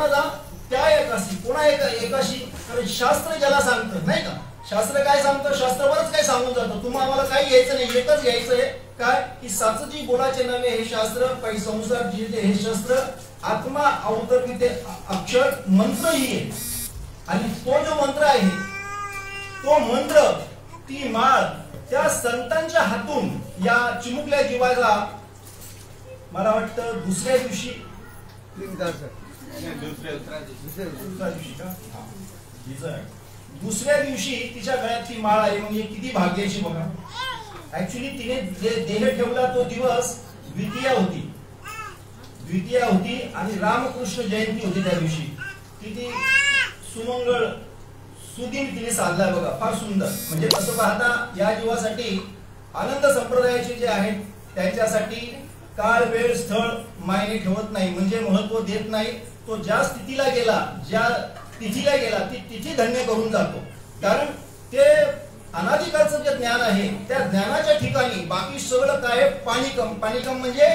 कोणाला त्या एकाशी कोणा एकाशी कारण शास्त्र ज्याला सांगतं नाही का शास्त्र काय सांगतं शास्त्र बरंच काय सांगून जातं तुम्हाला आम्हाला काही घ्यायचं नाही एकच घ्यायचं आहे काय की साचजी बोलाचे नव्हे हे शास्त्र पै संसार जिते हे शास्त्र आत्मा अवतरविते अक्षर मंत्र ही आहे आणि तो जो मंत्र आहे तो मंत्र ती माळ त्या संतांच्या हातून या चिमुकल्या जीवाला मला वाटतं दुसऱ्या दिवशी दुसऱ्या दिवशी तिच्या गळ्यात ती माळ आली म्हणजे किती भाग्याची बघा ऍक्च्युली तिने देह ठेवला तो दिवस द्वितीया होती आणि रामकृष्ण जयंती होती त्या दिवशी किती सुमंगळ सुदिन तिने साधला बघा फार सुंदर म्हणजे कसं पाहता या जीवासाठी आनंद संप्रदायाचे जे आहेत त्यांच्यासाठी काळ वेळ स्थळ मायने ठेवत नाही म्हणजे महत्व देत नाही तो ज्या स्थितीला गेला ज्या तिथीला गेला ती तिथी धन्य करून जातो कारण ते अनादिकालचं जे ज्ञान आहे त्या ज्ञानाच्या ठिकाणी बाकी सगळं काय पाणीकम म्हणजे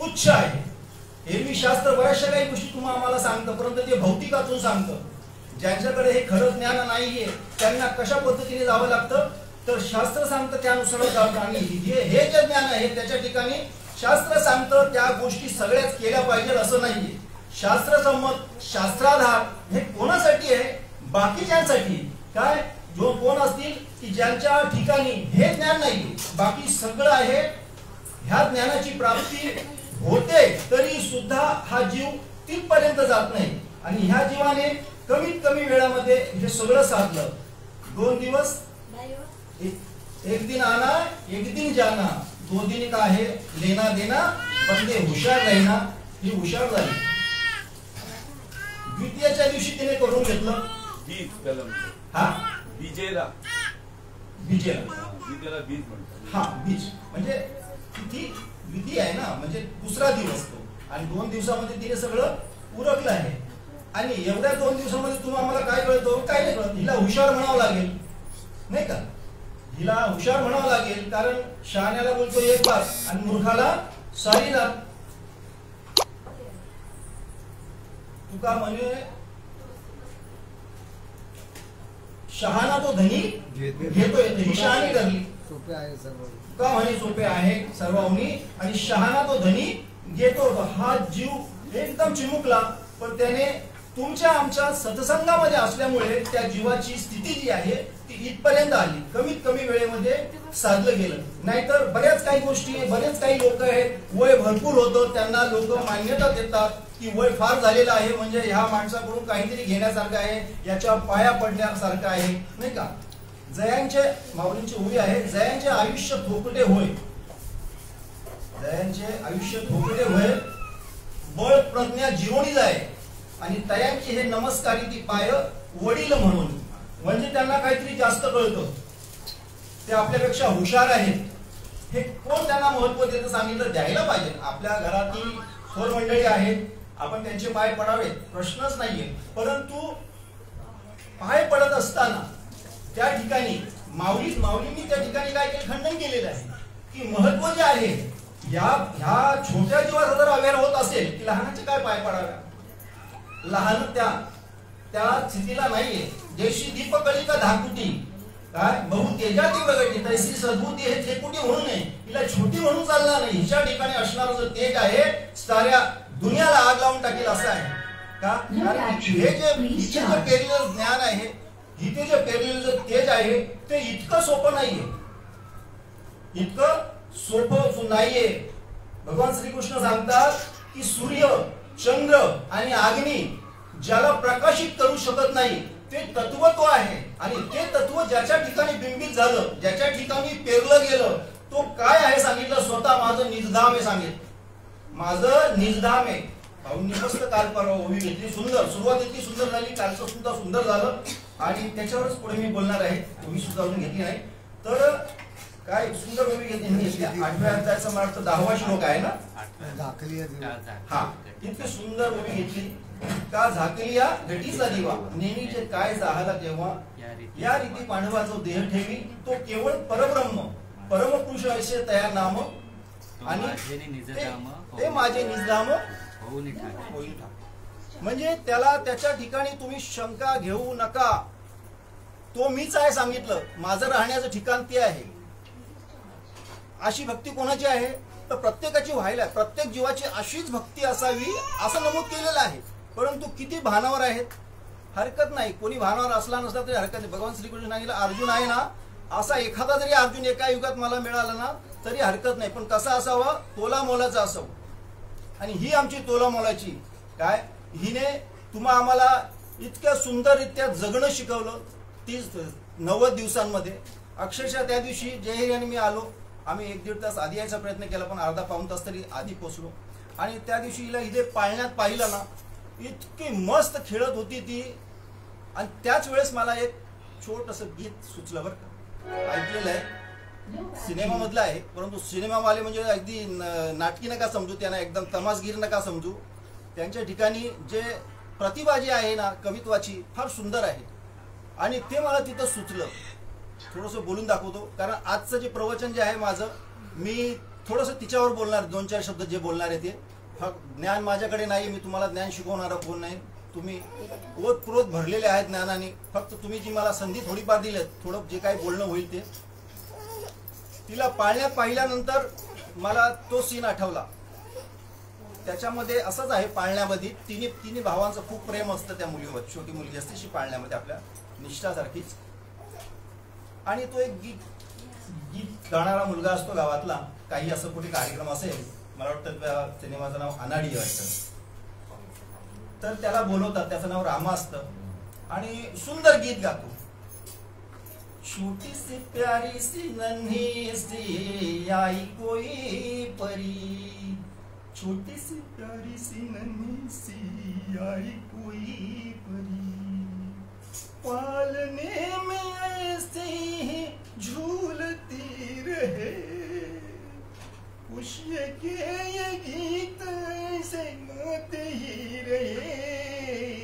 तुच्छ आहे एरवी शास्त्र बऱ्याचशा काही गोष्टी तुम्हाला आम्हाला सांगतं परंतु ते भौतिकातून सांगतं ज्यांच्याकडे हे खरं ज्ञान नाहीये त्यांना कशा पद्धतीने जावं लागतं तर शास्त्र सांगतं त्यानुसार जावं आणि हे जे ज्ञान आहे त्याच्या ठिकाणी शास्त्र सांगतं त्या गोष्टी सगळ्याच केल्या पाहिजे असं नाहीये शास्त्रसंमत शास्त्राधार हे कोणासाठी आहे बाकीच्यांसाठी काय जो कोण असतील की ज्यांच्या ठिकाणी हे ज्ञान नाही बाकी सगळं आहे ह्या ज्ञानाची प्राप्ती होते तरी सुद्धा हा जीव तिथपर्यंत जात नाही आणि ह्या जीवाने कमीत कमी वेळामध्ये हे सगळं साधलं 2 दिवस एक दिन आना एक दिन जाना 2 दिन का है लेना देना बंदे हुशार रहना ही हुशार झाली द्वितीयाच्या दिवशी तिने करून घेतलं बीज कलम हा बीजेला बीज म्हणतात हा बीज म्हणजे किती द्वितीय आहे ना म्हणजे दुसरा दिवस तो आणि 2 दिवसामध्ये तिने सगळं उरकलं आहे आणि एवढ्या 2 दिवसामध्ये तुम्हाला आम्हाला काय कळतो काय नाही कळत हिला हुशार म्हणावं लागेल नाही का हिला हुशार म्हणावं लागेल कारण शहाण्याला बोलतो एक बात आणि मूर्खाला सारी रात तुका म्हणे शहाणा तो धनी घेतोय ही शहाणी ठरली सोपे आहे सर्व तुका म्हणे सोपे आहे सर्वांनी आणि शहाणा तो धनी घेतो हा जीव एकदम चिमुकला पण त्याने तुमच्या आमच्या सत्संगामध्ये असल्यामुळे त्या जीवाची स्थिती जी आहे ती इथपर्यंत आली कमीत कमी वेळेमध्ये साधलं गेलं नाहीतर बऱ्याच काही गोष्टी बरेच काही लोक आहेत वय भरपूर होतं त्यांना लोक मान्यता देतात की वय फार झालेलं आहे म्हणजे ह्या माणसाकडून काहीतरी घेण्यासारखं आहे याच्या पाया पडण्यासारखं आहे नाही का जयांचे माऊलींची ओवी आहे जयांचे आयुष्य थोपटे होय जयांचे आयुष्य थोपटे होय बळ प्रज्ञा जिरोणी जाय आणि तयांची हे नमस्कारी ती पाय वडील म्हणून म्हणजे त्यांना काहीतरी जास्त कळतं ते आपल्यापेक्षा हुशार आहेत हे कोण त्यांना महत्व देतं सांगितलं द्यायला पाहिजे आपल्या घरातील थोर मंडळी आहेत आपण त्यांचे पाय पडावे प्रश्नच नाहीये परंतु पाय पडत असताना त्या ठिकाणी माऊलींनी त्या ठिकाणी काय केलं खंडन केलेलं आहे की महत्व जे आहे ह्या छोट्या जीवाचा जर अवेअर होत असेल की लहानाचे काय पाय पडाव्या लहान त्या स्थितीला नाहीये जैशी दीपकळिका धाकुटी काय बहु तेजाती प्रगती तैसी सद्बुद्धी हे त्रिकुटी म्हणून नये हिला छोटी म्हणून चालणार नाही हिच्या ठिकाणी असणारं जो तेज आहे साऱ्या दुनियाला आग लावून टाकेल असं आहे का हे जे पेरलेलं ज्ञान आहे इथे जे पेरलेलं जे तेज आहे ते इतकं सोपं नाहीये इतकं सोपं नाहीये भगवान श्रीकृष्ण सांगतात की सूर्य चंद्र आणि अग्नी ज्याला प्रकाशित करू शकत नाही ते तत्वत्व आहे आणि ते तत्व ज्याच्या ठिकाणी बिंबित झालं ज्याच्या ठिकाणी पेरलं गेलं तो काय आहे सांगितलं स्वतः माझं निजधाम आहे सांगितलं माझं निजधाम आहे भाऊंनी मस्त काल परवा ओवी घेतली सुंदर सुरुवात इतकी सुंदर झाली कालचं सुद्धा सुंदर झालं आणि त्याच्यावरच पुढे मी बोलणार आहे ओवी सुद्धा अजून घेतली नाही तर काय सुंदर ओवी घेतली 8व्या अध्यायाचा मला वाटतं 10वा श्लोक आहे ना हा इतकी सुंदर ओवी घेतली का झाकलिया घटीचा दिवा नेहमीचे काय जाहला तेव्हा या रीती पांडवा जो देह ठेवी तो केवळ परब्रह्म परमपुरुष असे तयार नाम आणि ते माझे निजधाम होईल म्हणजे त्याला त्याच्या ठिकाणी तुम्ही शंका घेऊ नका, तो मीच आहे सांगितलं, माझं राहण्याचं ठिकाण ते आहे. अशी भक्ती कोणाची आहे तर प्रत्येकाची व्हायला, प्रत्येक जीवाची अशीच भक्ती असावी असं नमूद केलेलं आहे. परंतु किती भानावर आहेत हरकत नाही, कोणी भानावर असला नसला तरी हरकत नाही. भगवान श्रीकृष्ण सांगितलं अर्जुन आहे ना, असा एखादा जरी अर्जुन एका युगात मला मिळाला ना तरी हरकत नाही, पण कसा असावा, तोला मोलाचा असावं. आणि ही आमची तोला मोलाची काय, हिने तुम्हा आम्हाला इतक्या सुंदररित्या जगणं शिकवलं 90 दिवसांमध्ये. अक्षरशः त्या दिवशी जय आणि मी आलो, आम्ही 1-1.5 तास आधी यायचा प्रयत्न केला, पण अर्धा-पाऊण तास तरी आधी पोचलो. आणि त्या दिवशी हिला इथे पाळण्यात पाहिलं ना, इतकी मस्त खेळत होती ती. आणि त्याच वेळेस मला एक छोटंसं गीत सुचलं बरं का, ऐकलेलं आहे, सिनेमामधलं आहे, परंतु सिनेमावाले म्हणजे अगदी नाटकी नका समजू, त्यांना एकदम तमासगीर नका समजू. त्यांच्या ठिकाणी जे प्रतिभा जी आहे ना कवित्वाची फार सुंदर आहे. आणि ते मला तिथं सुचलं, थोडंसं बोलून दाखवतो. कारण आजचं जे प्रवचन जे आहे माझं, मी थोडंसं तिच्यावर बोलणार, 2-4 शब्द जे बोलणार आहे ते. ज्ञान माझ्याकडे नाही, मी तुम्हाला ज्ञान शिकवणारा कोण नाही, तुम्ही ओतप्रोत भरलेले आहेत ज्ञानाने. फक्त तुम्ही जी मला संधी थोडीफार दिली, थोडं जे काही बोलणं होईल ते. तिला पाळण्यात पाहिल्यानंतर मला तो सीन आठवला. त्याच्यामध्ये असंच आहे, पाळण्यामध्ये तिन्ही भावांचं खूप प्रेम असतं त्या मुलीवर, छोटी मुलगी असते शी पाळण्यामध्ये आपल्या निष्ठासारखीच. आणि तो एक गीत गाणारा मुलगा असतो गावातला, काही असं कुठे कार्यक्रम असेल, मला वाटतं त्या सिनेमाचं नाव अनाडी वाटतं, तर त्याला बोलवतात, त्याचं नाव रामा असतं आणि सुंदर गीत गातो. छोटी सी प्यारी सी नन्ही सी आई कोई परी, छोटी सी प्यारी सी नन्ही सी आई कोई परी, पालने में ऐसे ही झूलती रहे, खुशियों के ये गीत ऐसे गाते ही रहे,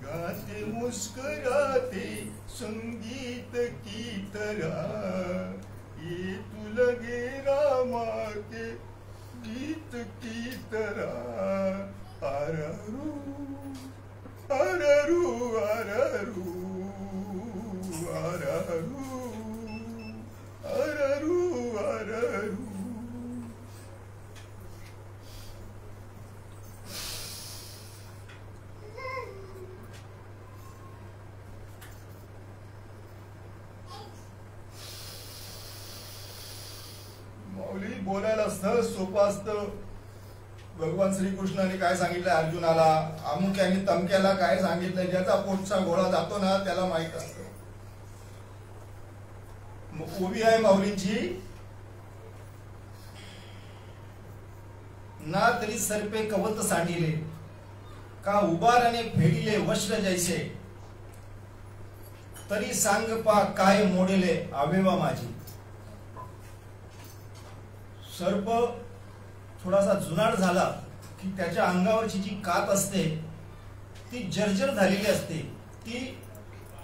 गाते मुस्कुराते संगीत की तरह, ये तू लगे रामा के गीत की तरह, अररू अररू अररू अररू अररू अररू. माऊली बोलायला सहज सोपं असतं. भगवान श्रीकृष्णाने काय सांगितलं अर्जुनाला, अमुक्याने तमक्याला काय सांगितलं, ज्याचा पोटचा गोळा जातो ना त्याला माहित असतं. उभी आहे माऊलींची ना तरी सरपे कवत सांडिले, का उबाराने फेडिले वस्त्र जैसे, तरी सांग पा काय मोडले आवेवा माझी. सर्प थोडासा जुनाट झाला की त्याच्या अंगावरची जी कात असते ती जर्जर झालेली असते, ती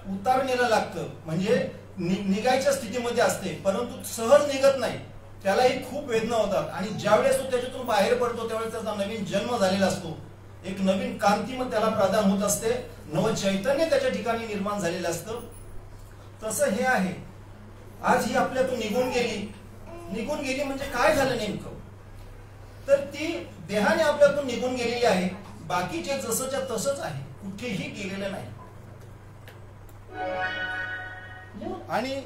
उतारण्याला लागतं, म्हणजे निघायच्या स्थितीमध्ये असते, परंतु सहज निघत नाही, त्यालाही खूप वेदना होतात. आणि ज्यावेळेस तो त्याच्यातून बाहेर पडतो त्यावेळेस त्याचा नवीन जन्म झालेला असतो, एक नवीन कांती मग त्याला प्रदान होत असते, नव चैतन्य त्याच्या ठिकाणी निर्माण झालेलं असतं. तसं हे आहे, आज ही आपल्यातून निघून गेली म्हणजे काय झालं नेमकं, तर ती देहाने आपल्यातून निघून गेलेली आहे, बाकीचे जसंच्या तसंच आहे, कुठेही गेलेलं नाही. आणि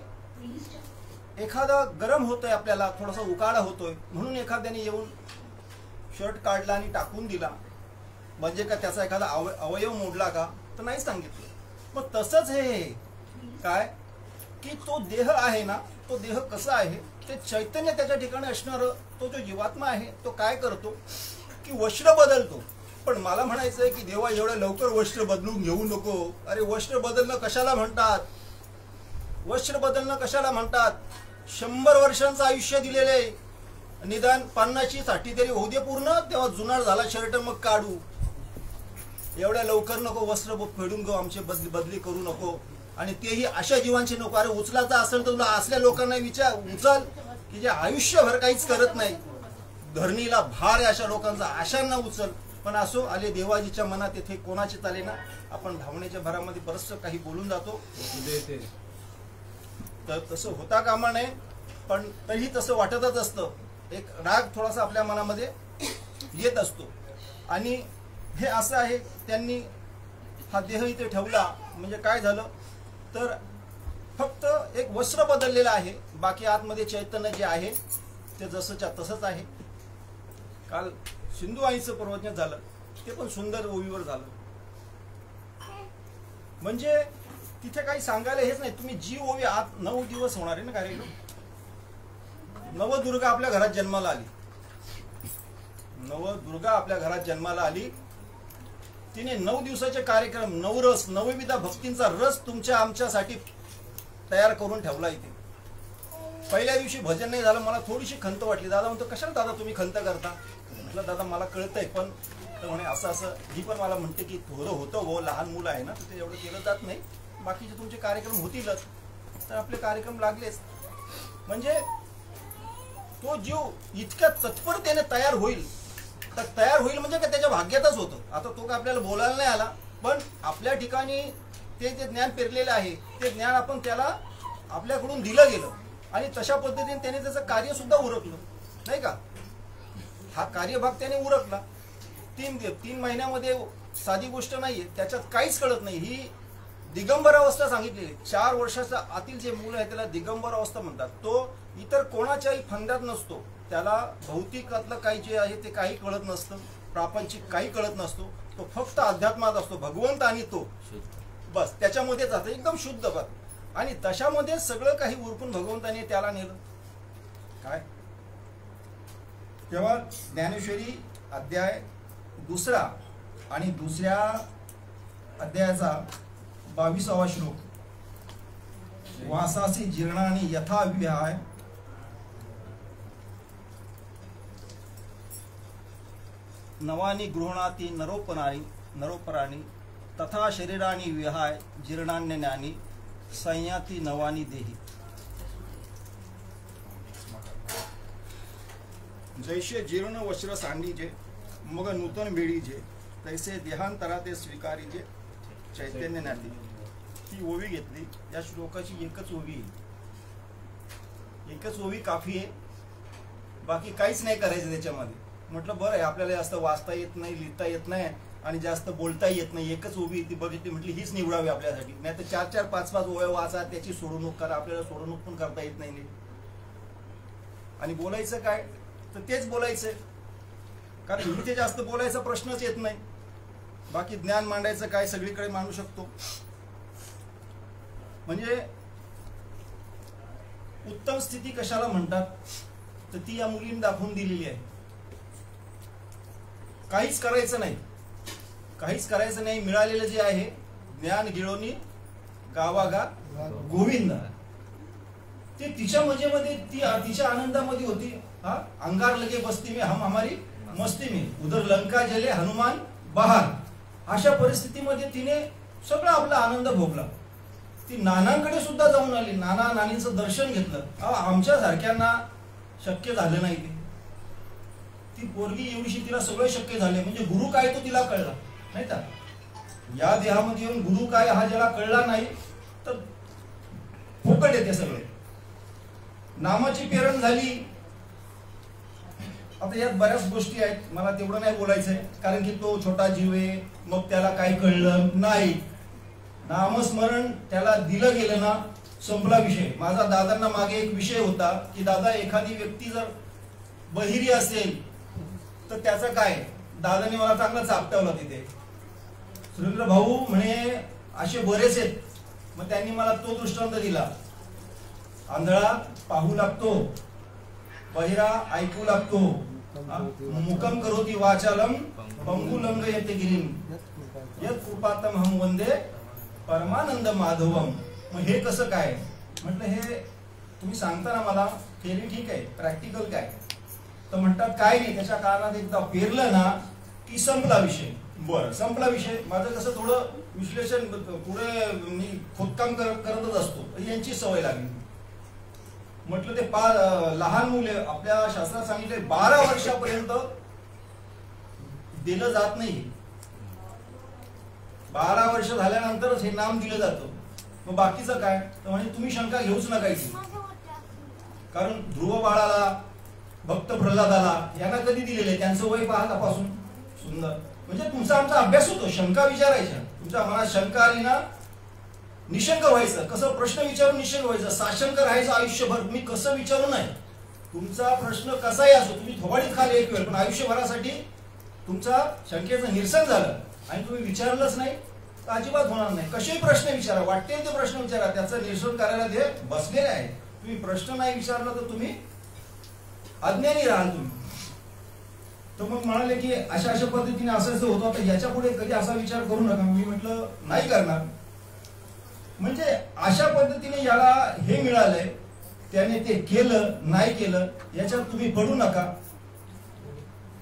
एखादा गरम होतोय, आपल्याला थोडासा उकाडा होतोय, म्हणून एखाद्याने येऊन शर्ट काढला आणि टाकून दिला म्हणजे का त्याचा एखादा अवयव मोडला का, तर नाही सांगितलं. मग तसंच हे काय की तो देह आहे ना, तो देह कसा आहे, ते चैतन्य त्याच्या ठिकाणी असणार, तो जो जीवात्मा आहे तो काय करतो की वस्त्र बदलतो. पण मला म्हणायचं आहे की देवा एवढ्या लवकर वस्त्र बदलून घेऊ नको. अरे वस्त्र बदलणं कशाला म्हणतात, वस्त्र बदलणं कशाला म्हणतात, 100 वर्षांचं आयुष्य दिलेले, निदान 50ची 60 तरी होऊ दे पूर्ण, तेव्हा जुनाट झाला शर्ट मग काढू. एवढ्या लवकर नको वस्त्र फेडून घेऊ, आमचे बदली करू नको. आणि तेही अशा जीवांचे नको. अरे उचलायचं असेल तर तुला असल्या लोकांना विचार, उचल की जे आयुष्यभर काहीच करत नाही, धरणीला भार आहे अशा लोकांचा, अशांना उचल. पण असो, आले देवाजीच्या मनात, येथे कोणाचे चाले ना. आपण भावनेच्या भरामध्ये बरंचसं काही बोलून जातो, तर तसं होता कामा नये. पण तरीही तसं वाटतच असतं, एक राग थोडासा आपल्या मनामध्ये येत असतो. आणि हे असं आहे, त्यांनी हा देह इथे ठेवला म्हणजे काय झालं तर फक्त एक वस्त्र बदललेलं आहे, बाकी आतमध्ये चैतन्य जे आहे ते जसंच्या तसंच आहे. काल सिंधू आईचं प्रवचन झालं, ते पण सुंदर ओवीवर झालं. म्हणजे तिथे काही सांगायला हेच नाही. तुम्ही जी ओवी आत 9 दिवस होणार आहे ना कार्यक्रम. नवदुर्गा आपल्या घरात जन्माला आली, नवदुर्गा आपल्या घरात जन्माला आली. तिने 9 दिवसाचे कार्यक्रम, नवरस, नवविधा भक्तींचा रस तुमच्या आमच्यासाठी तयार करून ठेवला इथे. पहिल्या दिवशी भजन नाही झालं, मला थोडीशी खंत वाटली. दादा म्हणतो, कशाला दादा तुम्ही खंत करता? म्हटलं, दादा मला कळतंय, पण तर म्हणे असं असं. ही पण मला म्हणते की थोडं होतं हो, लहान मुलं आहे ना, तर ते एवढं केलं जात नाही, बाकीचे तुमचे कार्यक्रम होतीलच. तर आपले कार्यक्रम लागलेच. म्हणजे तो जीव इतक्या तत्परतेने तयार होईल, तर तयार होईल म्हणजे काय त्याच्या भाग्यातच होतं. आता तो काय आपल्याला बोलायला नाही आला, पण आपल्या ठिकाणी ते ज्ञान पेरलेलं आहे, ते ज्ञान आपण त्याला आपल्याकडून दिलं गेलं आणि तशा पद्धतीने त्याने त्याचं कार्य सुद्धा उरकलं, नाही का. हा कार्यभाग त्याने उरकला. 3 महिन्यामध्ये साधी गोष्ट नाहीये, त्याच्यात काहीच कळत नाही. ही दिगंबर अवस्था सांगितलेली. 4 वर्षाचा आतील जे मूल आहे त्याला दिगंबर अवस्था म्हणतात. तो इतर कोणाच्याही फंद्यात नसतो, त्याला भौतिकातलं काही जे आहे ते काही कळत नसतं, प्रापंचिक काही कळत नसतो. तो फक्त अध्यात्मात असतो, भगवंत आणि तो बस त्याच्यामध्ये जातं, एकदम शुद्ध बात. आणि तशामध्ये सगळं काही उरकून भगवंताने त्याला नेलं. काय तेव्हा ज्ञानेश्वरी अध्याय 2 आणि 2ऱ्या अध्यायाचा 22वा श्लोक. वासासी जीर्णानी यथा विहाय नवानी गृहणाती नरोपराणी तथा शरीरानी विहाय जीर्णान्य ज्ञानी संयाती नवानी देही. जैसे जीर्ण वस्त्र सांडीजे मग नूतन बेडीजे, तैसे देहांतरा ते स्वीकारीजे चैतन्य ज्ञाती. ही ओवी घेतली. या श्लोकाची एकच ओवी आहे, एकच ओवी काफी आहे, बाकी काहीच नाही करायचं त्याच्यामध्ये. म्हटलं बरं आहे, आपल्याला जास्त वाचता येत नाही, लिहिता येत नाही आणि जास्त बोलता येत नाही. एकच ओवी ती बघितली, म्हटली हीच निवडावी आपल्यासाठी. नाही तर 4-4, 5-5 ओव्या वाचा, त्याची सोडवणूक करा. आपल्याला सोडवणूक पण करता येत नाही. आणि बोलायचं काय तर तेच बोलायचंय, कारण इथे जास्त बोलायचा प्रश्नच येत नाही. बाकी ज्ञान मांडायचं काय, सगळीकडे मांडू शकतो. म्हणजे उत्तम स्थिती कशाला म्हणतात तर ती या मुलीने दाखवून दिलेली आहे. काहीच करायचं नाही, काहीच करायचं नाही. मिळालेलं जे आहे ज्ञान गिळोनी गावागा गोविंद, ते तिच्या मजेमध्ये, ती तिच्या आनंदामध्ये होती. हा अंगार लगे बस्ती में हम हमारी मस्ती में, उधर लंका जले हनुमान बहार. अशा परिस्थितीमध्ये तिने सगळा आपला आनंद भोगला. ती नानांकडे सुद्धा जाऊन आली, नाना नानींचं दर्शन घेतलं. आमच्या सारख्यांना शक्य झालं नाही ते. ती पोरगी एवढीशी, तिला सगळं शक्य झाले. म्हणजे गुरु काय तो तिला कळला नाही का. या देहामध्ये येऊन गुरु काय हा ज्याला कळला नाही तर फुकट येते सगळे. नामाची प्रेरणा झाली. आता यात बऱ्याच गोष्टी आहेत, मला तेवढं नाही बोलायचंय, कारण की तो छोटा जीव आहे, मग त्याला काय कळलं नाही. नामस्मरण त्याला दिलं गेलं ना, संपला विषय. माझा दादांना मागे एक विषय होता की दादा, एखादी व्यक्ती जर बहिरी असेल तर त्याचं काय. दादाने मला चांगला चापटवला तिथे. सुरेंद्र भाऊ म्हणे असे बरेच आहेत. मग त्यांनी मला तो दृष्टांत दिला. आंधळा पाहू लागतो, बहिरा ऐकू लागतो, मुकम करोती वाचालम पंगुलंग येते गिरीम यत कृपातम हम वंदे परमानंद माधवम. मग हे कसं काय म्हटलं, हे तुम्ही सांगता ना मला, थेरी ठीक आहे, प्रॅक्टिकल काय तर म्हणतात काय नाही, त्याच्या कारणात एकदा पेरलं ना की संपला विषय. बरं, संपला विषय. माझं कसं थोडं विश्लेषण पुढे मी खोदकाम करतच असतो, यांची सवय लागली. म्हटलं ते लहान मुले, आपल्या शास्त्रात सांगितले 12 वर्षापर्यंत दिलं जात नाही. 12 वर्ष झाल्यानंतरच हे नाम दिलं जातं. मग बाकीचं काय तर म्हणजे तुम्ही शंका घेऊच नका इथे. कारण ध्रुव बाळाला, भक्त प्रल्हादाला यांना कधी दिलेले, त्यांचं वय पहा तपासून. सुंदर. म्हणजे तुमचा आमचा अभ्यास होतो, शंका विचारायच्या. तुमच्या मनात शंका आली ना, निशंक व्हायचं. कसं प्रश्न विचारून निशंक व्हायचं. साशंक राहायचं आयुष्यभर. तुम्ही कसं विचारू नये. तुमचा प्रश्न कसाही असो, तुम्ही थोबाडीत खाली एक वेळ, पण आयुष्यभरासाठी तुमचा शंकेचं निरसन झालं आणि तुम्ही विचारलंच नाही तर अजिबात होणार नाही. कसेही प्रश्न विचारा, वाटते ते प्रश्न विचारा, त्याचं निरसन करायला ते बसलेले आहे. तुम्ही प्रश्न नाही विचारला तर तुम्ही अज्ञानी राहाल तुम्ही. तर मग म्हणाले की अशा अशा पद्धतीने असं होतं, तर याच्या पुढे कधी असा विचार करू नका. मी म्हटलं नाही करणार. म्हणजे अशा पद्धतीने याला हे मिळालंय, त्याने ते केलं नाही केलं याच्यात तुम्ही पडू नका.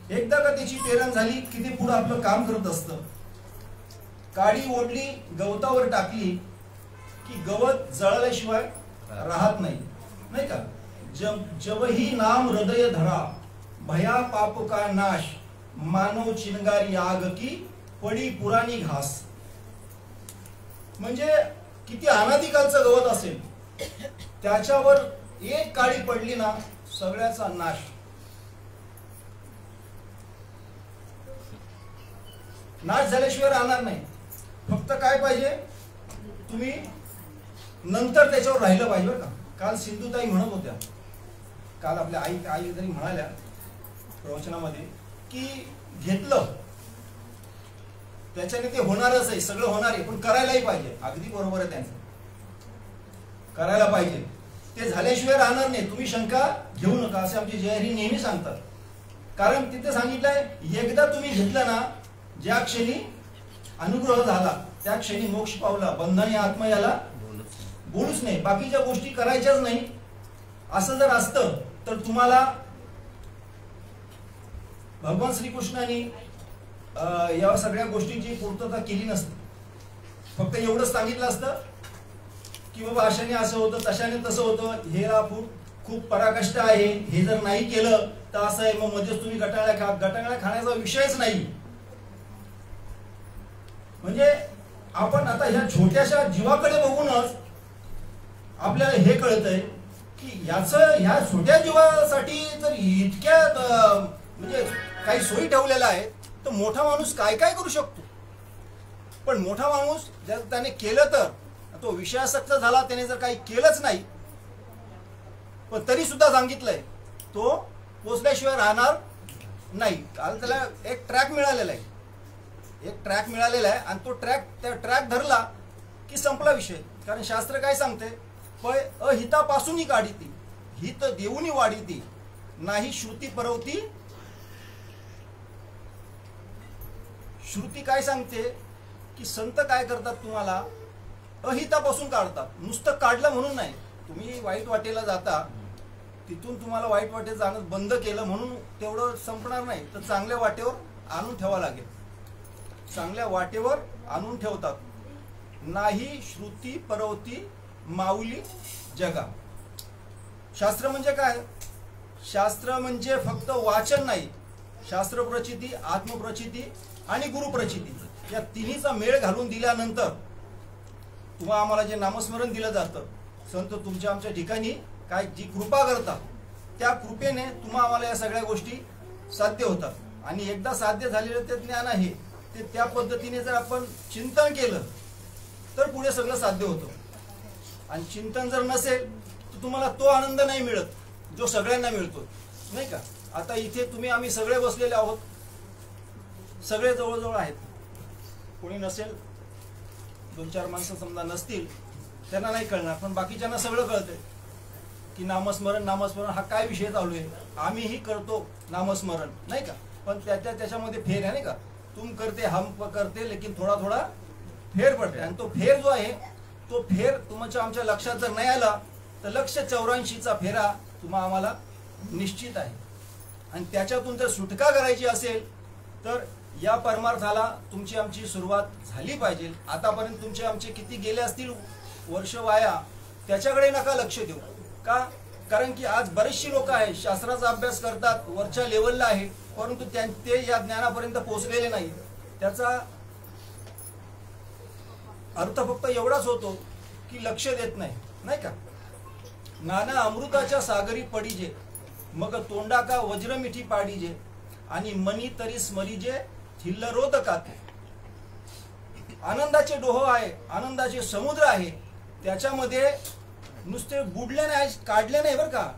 एकदा का त्याची पेरण झाली की ते पुढे आपलं काम करत असतं. काडी ओढली, गवतावर टाकली की गवत जळल्याशिवाय राहत नाही, नाही का. जबही नाम हृदय धरा, भया पाप का नाश, मानव चिनगारी आग की पडी पुराणी घास. म्हणजे किती अनादिकालचं गवत असेल, त्याच्यावर एक काळी पडली ना, सगळ्याचा नाश. नाश झाल्याशिवाय राहणार नाही. फक्त काय पाहिजे, तुम्ही नंतर त्याच्यावर राहिलं पाहिजे. बरं का, काल सिंधुताई म्हणत होत्या, काल आपल्या आई तरी म्हणाल्या प्रवचनामध्ये की घेतलं त्याच्याने ते होणारच आहे, सगळं होणार आहे, पण करायलाही पाहिजे. अगदी बरोबर आहे त्यांचं, करायला पाहिजे. ते झाल्याशिवाय राहणार नाही. तुम्ही शंका घेऊ नका असे आमचे जयहरी नेहमी सांगतात. कारण तिथे सांगितलंय, एकदा तुम्ही घेतलं ना, ज्या क्षणी अनुग्रह झाला त्या क्षणी मोक्ष पावला. बंधन या आत्मा याला बोलूच नाही, बाकीच्या गोष्टी करायच्याच नाही. असं जर असतं तर तुम्हाला भगवान श्रीकृष्णाने या सगळ्या गोष्टींची पूर्तता केली नसती. फक्त एवढंच सांगितलं असतं की बाबा अशाने असं होतं, तशाने तसं होतं, हे खूप पराकष्ट आहे, हे जर नाही केलं तर असं आहे. मग मध्येच तुम्ही गटांगळ्या खाण्याचा विषयच नाही. म्हणजे आपण आता ह्या छोट्याशा जीवाकडे बघूनच आपल्याला हे कळतंय की ह्या छोट्या जीवासाठी जर इतक्या म्हणजे काही सोयी ठेवलेल्या आहेत, तर मोठा माणूस काय काय करू शकतो. पण मोठा माणूस जर त्याने केलं तर तो विषयासक्त झाला, त्याने जर काही केलंच नाही, पण तरी सुद्धा सांगितलंय तो पोचल्याशिवाय राहणार नाही. काल त्याला एक ट्रॅक मिळालेला आहे, आणि तो ट्रॅक धरला की संपला विषय. कारण शास्त्र काय सांगते, पय अहितापासूनही काढीती, हित देऊनी वाढीती, नाही श्रुती परवती. श्रुती काय सांगते की संत काय करतात, तुम्हाला अहितापासून काढतात. नुसतं काढलं म्हणून नाही. तुम्ही वाईट वाटेला जाता, तिथून तुम्हाला वाईट वाटेत जाणं बंद केलं म्हणून तेवढं संपणार नाही, तर चांगल्या वाटेवर आणून ठेवा लागेल. चांगल्या वाटेवर आणून ठेवतात. नाही श्रुती परवती माऊली जगा. शास्त्र म्हणजे काय? शास्त्र म्हणजे फक्त वाचन नाही. शास्त्र प्रचिती, आत्मप्रचिती आणि गुरुप्रचिती या तिन्हीचा मेळ घालून दिल्यानंतर तुम्हाला आम्हाला जे नामस्मरण दिलं जातं, संत तुमच्या आमच्या ठिकाणी काय जी कृपा करतात, त्या कृपेने तुम्हा आम्हाला या सगळ्या गोष्टी साध्य होतात. आणि एकदा साध्य झालेलं ते ज्ञान आहे, ते त्या पद्धतीने जर आपण चिंतन केलं तर पुढे सगळं साध्य होतं. आणि चिंतन जर नसेल तर तुम्हाला तो आनंद नाही मिळत जो सगळ्यांना मिळतो, नाही का. आता इथे तुम्ही आम्ही सगळे बसलेले आहोत, सगळे जवळजवळ आहेत. कोणी नसेल, 2-4 माणसं समजा नसतील, त्यांना नाही कळणार, पण बाकीच्यांना सगळं कळतंय की नामस्मरण हा काय विषय चालू आहे. आम्हीही करतो नामस्मरण, नाही का. पण त्याच्यामध्ये फेर आहे, नाही का. तुम करते हम करते, लेकिन थोडा थोडा फेर पडते. आणि तो फेर जो आहे, तो फेर तुमच्या आमच्या लक्षात जर नाही आला तर 184चा फेरा तुम्हा आम्हाला निश्चित आहे. आणि त्याच्यातून जर सुटका करायची असेल तर या परमार्थाला तुमची आमची सुरुवात झाली पाहिजे. आतापर्यंत तुमचे आमचे किती गेले असतील वर्ष वाया, त्याच्याकडे नका लक्ष देऊ. का? कारण की आज बरेचशी लोक आहेत, शास्त्राचा अभ्यास करतात, वरच्या लेवलला आहे, परंतु ते या ज्ञानापर्यंत पोहोचलेले नाही. त्याचा अर्थ फक्त एवढाच होतो की लक्ष देत नाही, नाही का. नाना अमृताच्या सागरी पडीजे, मग तोंडा का वज्र मिठी पाडीजे, आणि मनी तरी स्मरीजे थिल्लरोद काते. आनंदाचे डोह आहे, आनंदाचे समुद्र आहे, त्याच्यामध्ये नुसते बुडले नाही, काढले नाही बरं का.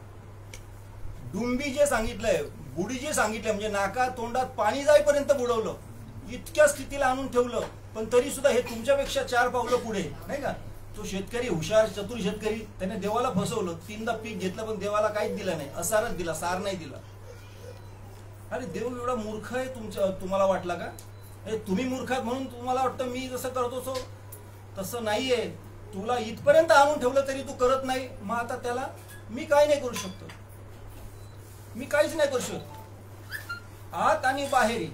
डुंबी जे सांगितलंय, बुडी जे सांगितलंय, म्हणजे नाका तोंडात पाणी जाईपर्यंत बुडवलं, इतक्या स्थितीला आणून ठेवलं. पण तरी सुद्धा हे तुमच्यापेक्षा 4 पावलं पुढे, नाही का. तो शेतकरी हुशार चतुर शेतकरी, त्याने देवाला फसवलं. 3दा पीक घेतलं पण देवाला काहीच दिलं नाही, असारच दिला, सार नाही दिला. अरे देव एवढा मूर्ख आहे तुम्हाला वाटला का? तुम्ही मूर्ख आहात म्हणून तुम्हाला वाटतं मी जसं करतो तसं नाहीये. तुला इथपर्यंत आणून ठेवलं तरी तू करत नाही, मग आता त्याला मी काय नाही करू शकतो, मी काहीच नाही करू शकतो. आत आणि बाहेर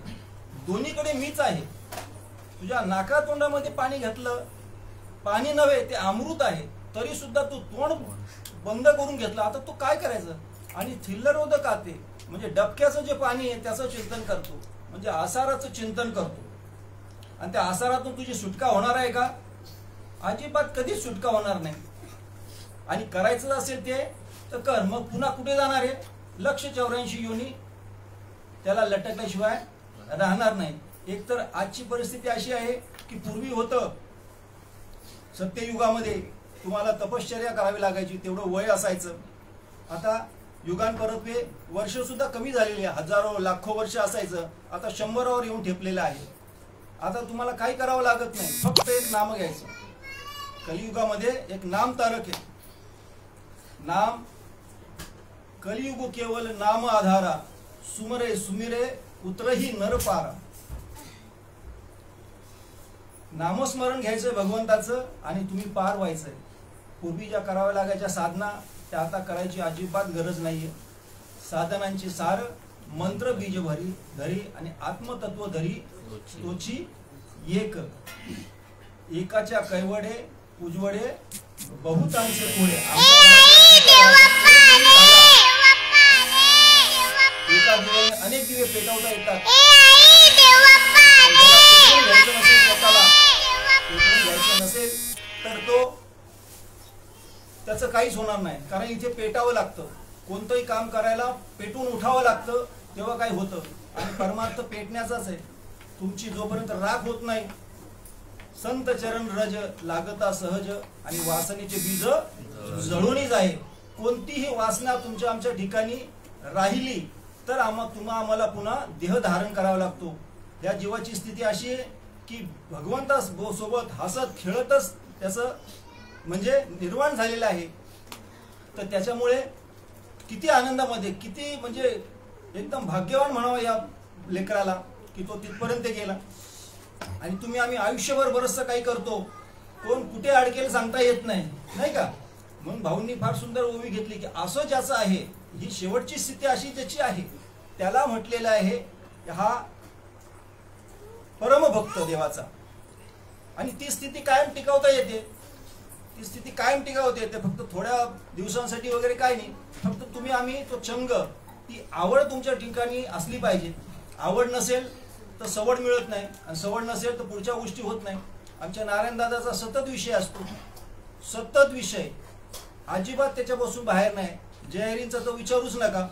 दोन्हीकडे मीच आहे. तुझ्या नाका तोंडामध्ये पाणी घातलं, पाणी नव्हे ते अमृत आहे, तरी सुद्धा तू तोंड बंद करून घेतलं. आता तू काय करायचं? आणि थिल्लरोद काते, म्हणजे डबक्याचं जे पाणी आहे त्याचं चिंतन करतो, म्हणजे आसाराचं चिंतन करतो. आणि त्या आसारातून तुझी सुटका होणार आहे का? अजिबात कधीच सुटका होणार नाही. आणि करायचं असेल ते तर कर. मग पुन्हा कुठे जाणार आहे? 184 योनी त्याला लटकल्याशिवाय राहणार नाही. एकतर आजची परिस्थिती अशी आहे की पूर्वी होतं सत्ययुगामध्ये तुम्हाला तपश्चर्या करावी लागायची, तेवढं वय असायचं. आता युगांपरत्वे वर्ष सुद्धा कमी झालेली आहे, हजारो लाखो वर्ष असायचं, आता 100वर येऊन ठेपलेलं आहे. आता तुम्हाला काही करावं लागत नाही, फक्त एक नाम घ्यायचं. कलियुगामध्ये एक नाम तारक आहे. नाम कलियुग केवल नाम आधारा, सुमरे सुमिरे उतरही नरपारा. नामस्मरण घ्यायचंय भगवंताचं आणि तुम्ही पार व्हायचंय. पूर्वी ज्या कराव्या लागायच्या साधना त्या आता करायची अजिबात गरज नाहीये. साधनांची सार मंत्र बीज भरी धरी आणि आत्मतत्व धरी तोची एक. एकाच्या कैवडे उजवडे बहुतांचे पुढे. एका दिव्याने अनेक दिवे पेटवता येतात. घ्यायचं नसेल तर तो त्याचं काहीच होणार नाही, कारण इथे पेटावं लागतं. कोणतंही काम करायला पेटून उठावं लागतं, तेव्हा काय होतं. आणि परमार्थ पेटण्याचाच आहे. तुमची जोपर्यंत राख होत नाही, संत चरण रज लागता सहज आणि वासनेचे बीज जळूनच आहे. कोणतीही वासना तुमच्या आमच्या ठिकाणी राहिली तर आम्हाला पुन्हा देह धारण करावा लागतो. या जीवाची स्थिती अशी आहे की भगवंता सोबत हसत खेळतच त्याचं म्हणजे निर्वाण झालेलं आहे. तर त्याच्यामुळे किती आनंदामध्ये, किती म्हणजे एकदम भाग्यवान म्हणावं या लेकराला की तो तिथपर्यंत गेला. आणि आम्ही आयुष्यभर बरचसं काही करतो, कोण कुठे अडकेल सांगता येत नाही, नाही का. म्हणून भाऊंनी फार सुंदर ओवी घेतली की असं ज्याचं आहे, ही शेवटची स्थिती अशी ज्याची आहे त्याला म्हटलेलं आहे हा परमभक्त देवाचा. आणि ती स्थिती कायम टिकवता येते, ती स्थिती कायम टिकवता येते. फक्त थोड्या दिवसांसाठी वगैरे काय नाही, फक्त आम्ही तो चंग, ती आवड तुमच्या ठिकाणी असली पाहिजे. आवड नसेल तर सवड मिळत नाही, आणि सवड नसेल तर पुढच्या गोष्टी होत नाही. आमच्या नारायण दादाचा सतत विषय असतो, सतत विषय, अजिबात त्याच्यापासून बाहेर नाही. जयहरींचा तर विचारूच नका,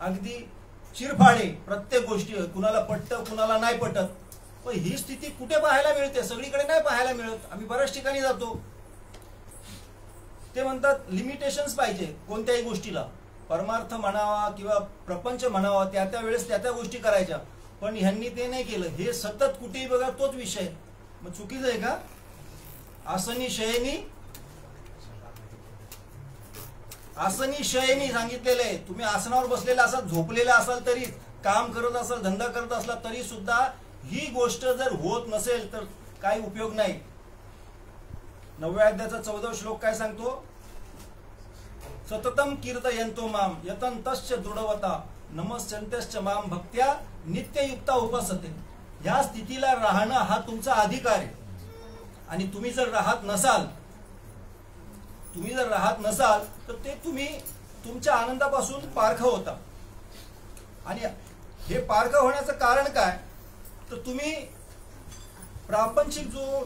अगदी चिरफाडे प्रत्येक गोष्टी, कुणाला पटतं कुणाला नाही पटत. पण ही स्थिती कुठे पाहायला मिळते? सगळीकडे नाही पाहायला मिळत. आम्ही बऱ्याच ठिकाणी जातो, ते म्हणतात लिमिटेशन्स पाहिजे कोणत्याही गोष्टीला. परमार्थ म्हणावा किंवा प्रपंच म्हणावा, त्या वेळेस त्या गोष्टी करायच्या. पण ह्यांनी ते नाही केलं. हे सतत कुठेही बघा तोच विषय. मग चुकीचं आहे का? आसनी शयनी सांगितलेलं आहे. तुम्ही आसनावर बसलेला असाल, झोपलेला असाल, तरी काम करत असाल, धंदा करत असला तरी सुद्धा ही गोष्ट जर होत नसेल तर काही उपयोग नाही. 9व्या अध्यायाचा 14वा श्लोक काय सांगतो? सततम कीर्तयन्तो माम यतन्तश्च दृढवता नमस्यन्त्यश्च माम भक्त्या नित्ययुक्ता उपासते. ह्या स्थितीला राहणं हा तुमचा अधिकार आहे. आणि तुम्ही जर राहत नसाल तर ते तुम्ही तुमच्या आनंदापासून पारखं होता. आणि हे पारखं होण्याचं कारण काय, तर तुम्ही प्रापंचिक जो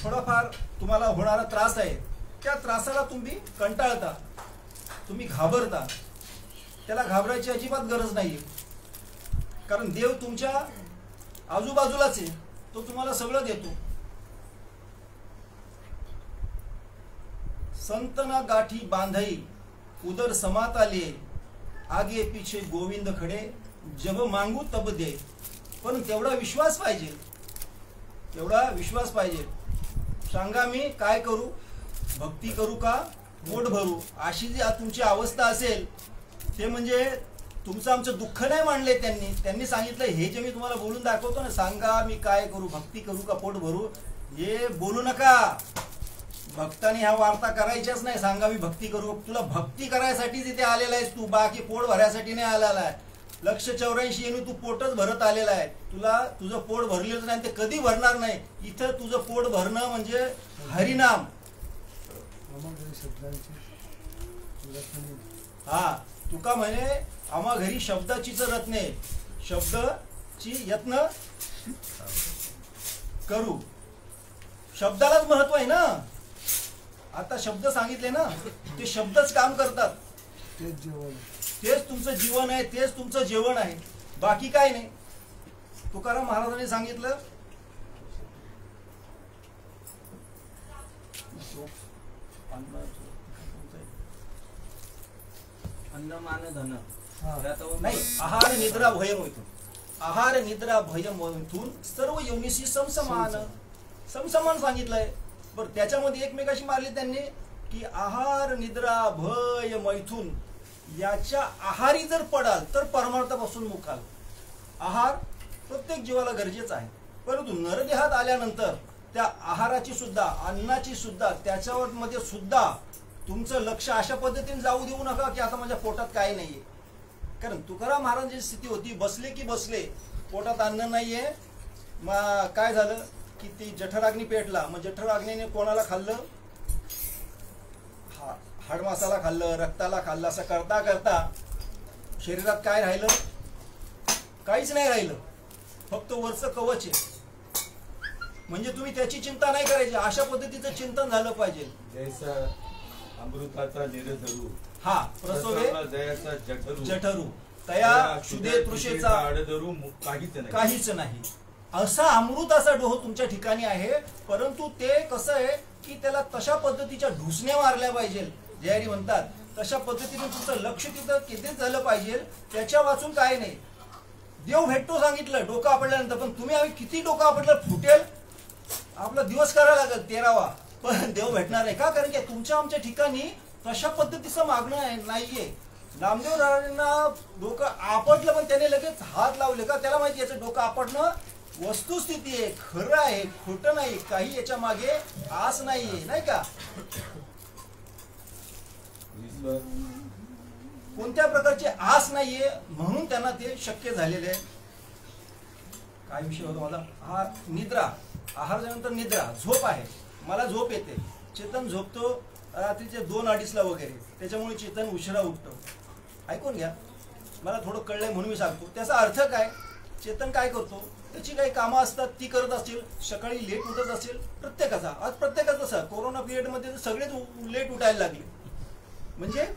थोडाफार तुम्हाला होणारा त्रास आहे त्या त्रासाला तुम्ही कंटाळता, तुम्ही घाबरता. त्याला घाबरायची अजिबात गरज नाहीये, कारण देव तुमच्या आजूबाजूलाच आहे, तो तुम्हाला सगळं देतो. संतना गाठी बांधई उदर समात आले, आगे पीछे गोविंद खडे, जब मांगू तब दे. पण तेवढा विश्वास पाहिजे, तेवढा विश्वास पाहिजे. सांगा मी काय करू, भक्ती करू का पोट भरू, अशी जी तुमची अवस्था असेल, ते म्हणजे तुमचं आमचं दुःख नाही मांडले त्यांनी. त्यांनी सांगितलं हे जे मी तुम्हाला बोलून दाखवतो ना, सांगा मी काय करू, भक्ती करू का पोट भरू, हे बोलू नका. भक्तांनी ह्या वार्ता करायच्याच नाही. सांगा मी भक्ती करू, तुला भक्ती करायसाठी इथे आलेला आहेस तू, बाकी पोट भरायसाठी नाही आलेला आहे. 184 येऊन तू पोटच भरत आलेला आहे. तुला तुझं पोट भरलेलं नाही, ते कधी भरणार नाही. इथं तुझं पोट भरणं म्हणजे हरिनाम. हा, तुका म्हणे आम्हा घरी शब्दाचीच रत्ने, शब्दची यत्न करू. शब्दालाच महत्व आहे ना. आता शब्द सांगितले ना, ते शब्दच काम करतात. तेच तुमचं जीवन आहे, तेच तुमचं जेवण आहे, बाकी काय नाही. तुकाराम महाराजांनी सांगितलं, अन्नमान धन नाही, आहार निद्रा भयम होतो. आहार निद्रा भयम होतून सर्व योनिशी समसमान, समसमान सांगितलंय. बरं, त्याच्यामध्ये एकमेकाशी मारले त्यांनी की आहार निद्रा भय मैथून याच्या आहारी जर पडाल तर परमार्थापासून मुखाल. आहार प्रत्येक जीवाला गरजेचा आहे, परंतु नरदेहात आल्यानंतर त्या आहाराची सुद्धा, अन्नाची सुद्धा, त्याच्यावर मध्ये सुद्धा तुमचं लक्ष अशा पद्धतीने जाऊ देऊ नका की आता माझ्या पोटात काही नाहीये. कारण तुकाराम महाराजांची स्थिती होती, बसले की बसले, पोटात अन्न नाहीये. मग काय झालं की ती जठराग्नी पेटला. मग जठराग्नीने कोणाला खाल्लं, हाड मासाला खाल्लं, रक्ताला खाल्लं. असं करता करता शरीरात काय राहिलं, काहीच नाही राहिलं, फक्त वरचं कवच आहे. म्हणजे तुम्ही त्याची चिंता नाही करायची, अशा पद्धतीचं चिंतन झालं पाहिजे. जैसा अमृताचा निरधरू, हा प्रसवे जयाचा जठरू, तया क्षुदे तृषेचा आडधरू काहीच नाही. असा अमृताचा डोह तुमच्या ठिकाणी आहे, परंतु ते कसं आहे की त्याला तशा पद्धतीच्या ढुसण्या मारल्या पाहिजे. जयारी म्हणतात तशा पद्धतीने तुमचं लक्ष तिथं केंद्रित झालं पाहिजे. त्याच्या वाचून काय नाही. देव भेटतो सांगितलं डोकं आपडल्यानंतर, पण तुम्ही आम्ही किती डोकं आपडलं फुटेल, आपला दिवस करायला लागेल 13वा, पण देव भेटणार नाही का. कारण की तुमच्या आमच्या ठिकाणी तशा पद्धतीचं मागणं नाहीये. नामदेव राजांना डोकं आपटलं, पण त्याने लगेच हात लावले का, त्याला माहिती याचं डोकं आपटणं वस्तुस्थिती आहे, खरं आहे, खोटं नाही, काही याच्या मागे आस नाहीये, नाही का. कोणत्या प्रकारची आस नाहीये, म्हणून त्यांना ते शक्य झालेले आहे. काय विषय होता माझा, आहार निद्रा. आहार झाल्यानंतर निद्रा, झोप आहे. मला झोप येते, चेतन झोपतो रात्रीचे 2-2:30 वगैरे, त्याच्यामुळे चेतन उशिरा उठतो. ऐकून घ्या, मला थोडं कळलंय म्हणून मी सांगतो. त्याचा अर्थ काय, चेतन काय करतो, त्याची काही कामं असतात ती करत असेल, सकाळी लेट उठत असेल, प्रत्येकाचा. आज प्रत्येकाचा तसा, कोरोना पिरियड मध्ये सगळेच लेट उठायला लागले. म्हणजे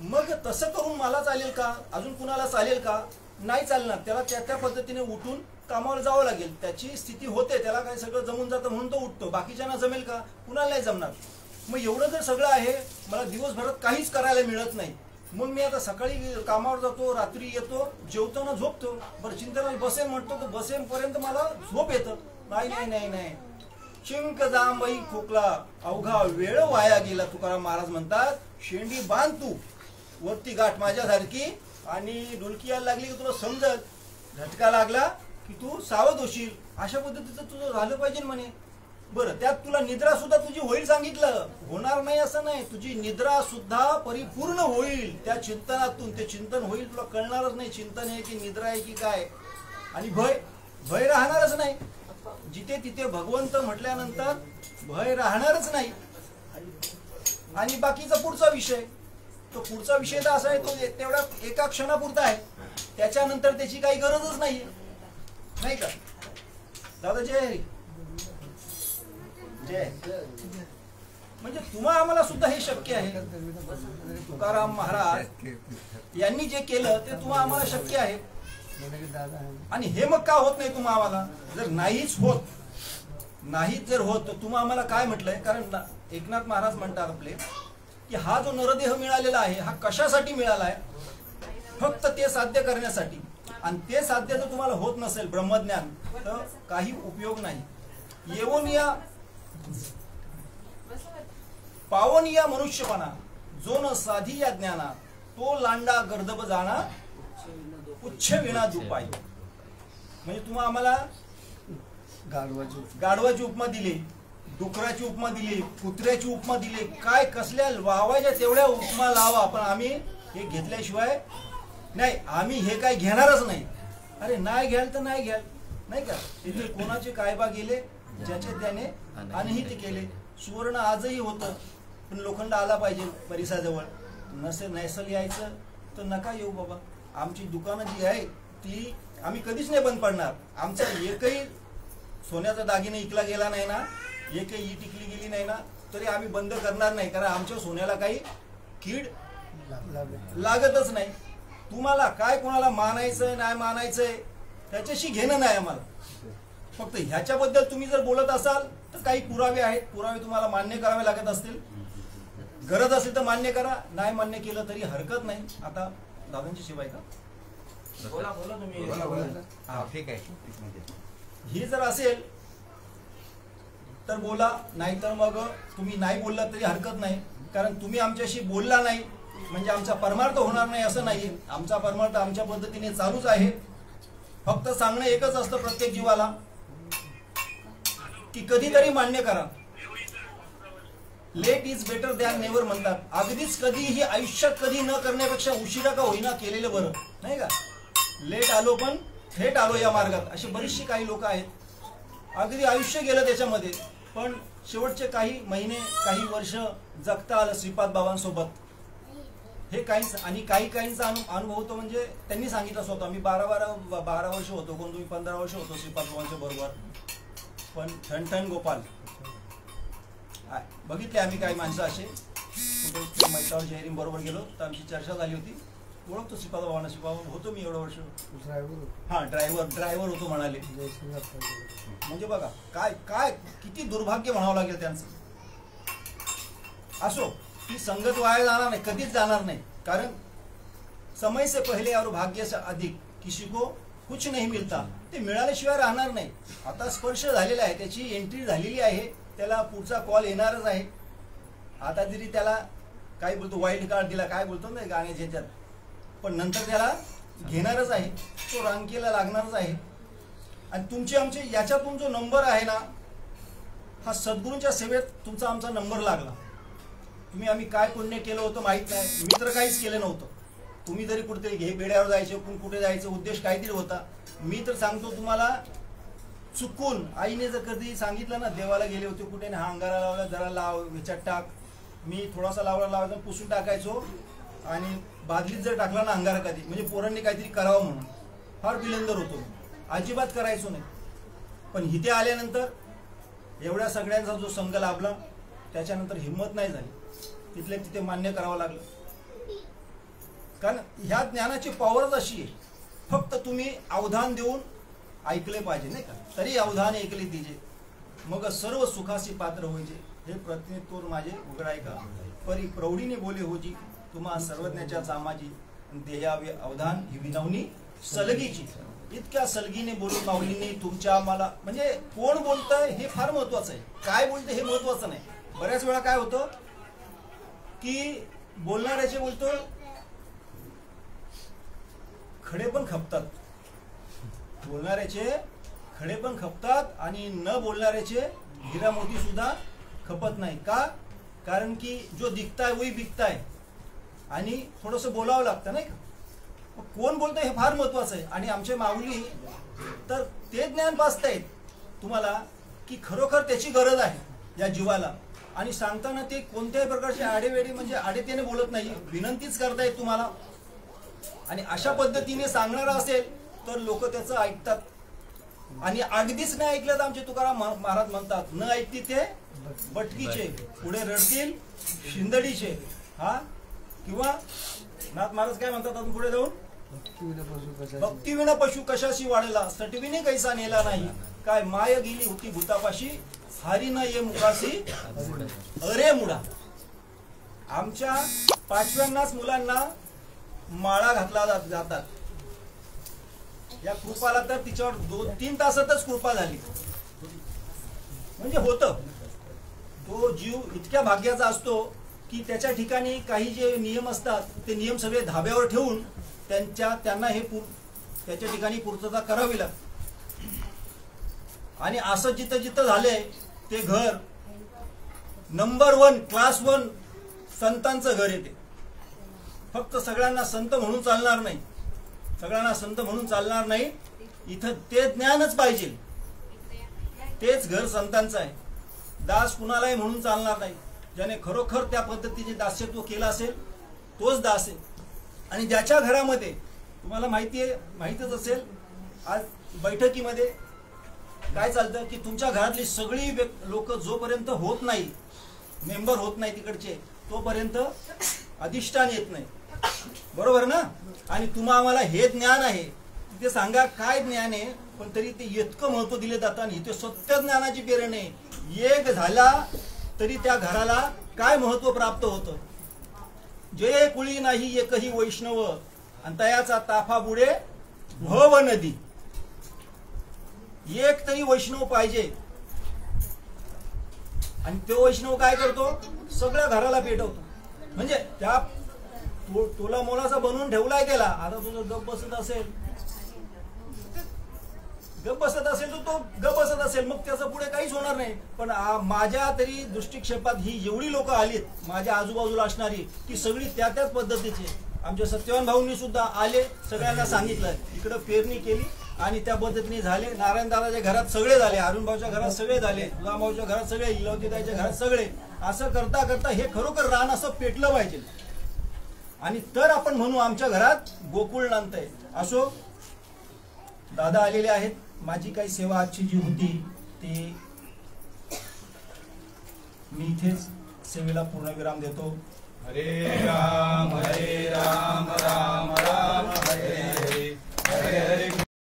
मग तसं करून मला चालेल का, अजून कुणाला चालेल का, नाही चालणार. त्याला त्या पद्धतीने उठून कामावर जावं लागेल. त्याची स्थिती होते, त्याला काय सगळं जमून जातं म्हणून तो उठतो. बाकीच्यांना जमेल का, कुणाला नाही जमणार. मग एवढं जर सगळं आहे, मला दिवसभरात काहीच करायला मिळत नाही, मग मी आता सकाळी कामावर जातो, रात्री येतो, जेवतो ना झोपतो. बरं, चिंतनाला बसेन म्हणतो, तर बसेपर्यंत मला झोप येतं. नाही नाही नाही नाही, चिंक जांभई खोकला, अवघा वेळ वाया गेला. तुकाराम महाराज म्हणतात, शेंडी बांध तू वरती गाठ माझ्यासारखी, आणि डुलकी यायला लागली की तुला समजत, झटका लागला की तू सावध होशील. अशा पद्धतीचं तुझं झालं पाहिजे म्हणे. बरं, त्यात तुला निद्रा सुद्धा तुझी होईल सांगितलं. होणार नाही असं नाही, तुझी निद्रा सुद्धा परिपूर्ण होईल त्या चिंतनातून. ते चिंतन होईल, तुला कळणारच नाही चिंतन आहे की निद्रा आहे की काय. आणि भय राहणारच नाही. जिथे तिथे भगवंत म्हटल्यानंतर भय राहणारच नाही. आणि बाकीचा पुढचा विषय, तो पुढचा विषय तर असा आहे, तो तेवढा एका क्षणापुरता आहे. त्याच्यानंतर त्याची काही गरजच नाहीये, नाही का दादा? जय जय. म्हणजे तुम्हा आम्हाला सुद्धा हे शक्य आहे. तुकाराम महाराज यांनी जे केलं ते तुम्हा आम्हाला शक्य आहे. आणि हे मग का होत नाही तुम्हा आम्हाला? जर नाहीच जर होत तर तुम्हा आम्हाला काय म्हटलंय? कारण एकनाथ महाराज म्हणतात आपले की हा जो नरदेह मिळालेला आहे हा कशासाठी मिळाला आहे? फक्त ते साध्य करण्यासाठी. आणि ते साध्य जर तुम्हाला होत नसेल ब्रह्मज्ञान तर काही उपयोग नाही. येवोनिया पावनिया मनुष्यपणा जो न साधी या ज्ञाना तो लांडा गर्दब जाणा उच्च विना दुपाय. म्हणजे तुम्हा आम्हाला गाढवाची उपमा दिली, डुकराची उपमा दिली, कुत्र्याची उपमा दिली, काय कसल्या वावायच्या तेवढ्या उपमा लावा, पण आम्ही हे घेतल्याशिवाय नाही, आम्ही हे काय घेणारच नाही. अरे नाही घ्याल तर नाही घ्याल, नाही का? तिथे कोणाचे काय बा गेले ज्याचे त्याने अनहित केले. सुवर्ण आजही होतं पण लोखंड आला पाहिजे परिसराजवळ. नैसल यायचं तर नका येऊ बाबा. आमची दुकानं जी आहे ती आम्ही कधीच नाही बंद पडणार. आमचा एकही सोन्याचा दागिने इकला गेला नाही ना, एकही ईट इकली गेली नाही ना, तरी आम्ही बंद करणार नाही. कारण आमच्या सोन्याला काही कीड लागतच नाही. तुम्हाला काय कोणाला मानायचंय नाही मानायचंय त्याच्याशी घेणं नाही आम्हाला. फक्त ह्याच्याबद्दल तुम्ही जर बोलत असाल तर काही पुरावे आहेत, पुरावे तुम्हाला मान्य करावे लागत असतील. गरज असेल तर मान्य करा, नाही मान्य केलं तरी हरकत नाही. आता दादांची शिवाय का बोला तुम्ही. ठीक आहे. ही जर असेल तर बोला, नाही तर मग तुम्ही नाही बोलला तरी हरकत नाही. कारण तुम्ही आमच्याशी बोलला नाही म्हणजे आमचा परमार्थ होणार नाही असं नाही. आमचा परमार्थ आमच्या पद्धतीने चालूच आहे. फक्त सांगणं एकच असतं प्रत्येक जीवाला की कधीतरी मान्य करा. Late is better than never म्हणतात. अगदीच कधीही आयुष्यात कधी न करण्यापेक्षा उशिरा का होईना केलेलं बरं, नाही का? लेट आलो पण थेट आलो या मार्गात, अशी बरीचशी काही लोक आहेत. अगदी आयुष्य गेलं त्याच्यामध्ये पण शेवटचे काही महिने काही वर्ष जगता आलं श्रीपाद बाबांसोबत. हे काहीच. आणि काहींचा अनुभव होतो म्हणजे त्यांनी सांगितलं स्वतः. मी 12 वर्ष होतो, कोण तुम्ही 15 वर्ष होतो श्रीपाद बाबांच्या बरोबर. पण ठणठण गोपाल बघितले आम्ही. काही माणसं असे कुठे मैतावर जयरीम बरोबर गेलो तर आमची चर्चा झाली होती. ओळखतो श्रीपाद बाबांना. श्रीपाद होतो मी एवढं वर्ष. ड्रायव्हर होतो म्हणाले. म्हणजे बघा काय काय किती दुर्भाग्य म्हणावं लागेल त्यांचं. असो, ती संगत वाया जाणार नाही, कधीच जाणार नाही. कारण समय से पहले और भाग्य से अधिक किसी को कुछ नहीं मिलता. ते मिळाल्याशिवाय राहणार नाही. आता स्पर्श झालेला आहे, त्याची एंट्री झालेली आहे, त्याला पुढचा कॉल येणारच आहे. आता जरी त्याला काय बोलतो वाईल्ड कार्ड दिला, काय बोलतो ना गाण्याच्या ह्याच्यात, पण नंतर त्याला घेणारच आहे. तो रांकेला लागणारच आहे. आणि तुमचे आमचे याच्यातून जो नंबर आहे ना, हा सद्गुरूंच्या सेवेत तुमचा आमचा नंबर लागला. तुम्ही आम्ही काय पुण्य केलं होतं माहित नाही. मी तर काहीच केलं नव्हतं. तुम्ही जरी कुठेतरी घे बेड्यावर जायचे, कुठे जायचं उद्देश काहीतरी होता. मी तर सांगतो तुम्हाला, चुकून आईने जर कधी सांगितलं ना, देवाला गेले होते कुठे हा अंगारा लावला, जरा लाव ह्याच्यात टाक, मी थोडासा लावायचा पुसून टाकायचो. आणि बादलीत जर टाकला ना अंगारा कधी, म्हणजे पोरांनी काहीतरी करावं म्हणून, फार बिलंदर होतो. अजिबात करायचो नाही. पण इथे आल्यानंतर एवढ्या सगळ्यांचा जो संघ लाभला त्याच्यानंतर हिंमत नाही झाली. तिथल्या तिथे मान्य करावं लागलं. कारण ह्या ज्ञानाची पॉवरच अशी आहे. फक्त तुम्ही अवधान देऊन ऐकले पाहिजे, नाही का? तरी अवधान ऐकले तिचे मग सर्व सुखासी पात्र होईचे. हे प्रतिनिधित्व माझे उघडाय का परी प्रौढीने बोले होजी तुम्हा सर्वज्ञाच्या चामाजी देहावे अवधान ही विनवणी सलगीची. इतक्या सलगीने बोलून माऊलीने तुमच्या मला, म्हणजे कोण बोलतंय हे फार महत्वाचं आहे. काय बोलतंय हे महत्वाचं नाही. बऱ्याच वेळा काय होतं की बोलणाऱ्याचे बोलतो खडे पण खपतात, बोलणाऱ्याचे खडे पण खपतात आणि न बोलणाऱ्याचे हिरा मोती सुद्धा खपत नाही. का? कारण की जो दिखता है वही बिकता है. आणि थोडंसं बोलावं लागतं, नाही का? कोण बोलतंय हे फार महत्वाचं आहे. आणि आमचे माऊली तर ते ज्ञान पाचतायत तुम्हाला की खरोखर त्याची गरज आहे या जीवाला. आणि सांगताना ते कोणत्याही प्रकारचे आडेवेडे म्हणजे आडेतेने बोलत नाही, विनंतीच करतायत तुम्हाला. आणि अशा पद्धतीने सांगणार असेल तर लोक त्याचं ऐकतात. आणि अगदीच नाही ऐकलं तर आमचे तुकाराम महाराज म्हणतात, न ऐकती ते बटकीचे, पुढे रडतील शिंदडीचे. हा, किंवा नाथ महाराज काय म्हणतात अजून पुढे जाऊन, भक्तिविना पशु कशाशी वाढला, सटविने कैसा नेला नाही, काय माय गेली होती भूतापाशी, हारी न ये मुखाशी अरे मुडा. आमच्या 5व्यांनाच मुलांना माळा घातला जातात. या कृपाला तर तिच्यावर 2-3 तासातच कृपा झाली. म्हणजे होतं, तो जीव इतक्या भाग्याचा असतो की त्याच्या ठिकाणी काही जे नियम असतात ते नियम सगळे धाब्यावर ठेवून त्यांना हे त्याच्या ठिकाणी पूर्तता करावी लागते. आणि असं जिथं जिथं झालंय ते घर नंबर 1 क्लास 1 संतांचं घर येते. फक्त सगळ्यांना संत म्हणून चालणार नाही, सगळ्यांना संत म्हणून चालणार नाही. इथं ते ज्ञानच पाहिजे, तेच घर संतांचं आहे. दास कुणालाही म्हणून चालणार नाही. ज्याने खरोखर त्या पद्धतीने दास्यत्व केलं असेल तोच दास आहे. आणि ज्याच्या घरामध्ये तुम्हाला माहितच असेल, आज बैठकीमध्ये काय चालतं की तुमच्या घरातली सगळी लोक जोपर्यंत होत नाही, मेंबर होत नाही तिकडचे, तोपर्यंत अधिष्ठान येत नाही. बरोबर ना? आणि आम्हाला हे ज्ञान आहे, ते सांगा काय ज्ञान आहे, पण तरी ते इतकं महत्व दिले जातं. आणि इथे सत्य ज्ञानाची प्रेरणा आहे. एक झाला तरी त्या घराला काय महत्व प्राप्त होतं. जे कुळी नाही एकही वैष्णव, आणि तयाचा ताफा बुडे भव नदी. एक तरी वैष्णव पाहिजे. आणि तो वैष्णव काय करतो, सगळ्या घराला पेटवतो. म्हणजे त्या तुला मोलाचा बनवून ठेवलाय त्याला. आता तुझं गप बसत असेल तर तो गप बसत असेल, मग त्याचं पुढे काहीच होणार नाही. पण माझ्या तरी दृष्टिक्षेपात ही एवढी लोक आलीत माझ्या आजूबाजूला असणारी, की सगळी त्याच पद्धतीचे. आमच्या सत्यवान भाऊंनी सुद्धा आले, सगळ्यांना सांगितलं, इकडं पेरणी केली आणि त्या पद्धतीने झाले. नारायण दादाच्या घरात सगळे झाले, अरुण भाऊच्या घरात सगळे झाले, तुळाभाऊच्या घरात सगळे, इलवतीताईच्या घरात सगळे. असं करता करता हे खरोखर रान असं पेटलं पाहिजे. आणि तर आपण म्हणू आमच्या घरात गोकुळ नांदतंय. असो, दादा आलेले आहेत. माझी काही सेवा आजची जी होती ती मी इथेच सेवेला पूर्णविराम देतो. हरे राम राम राम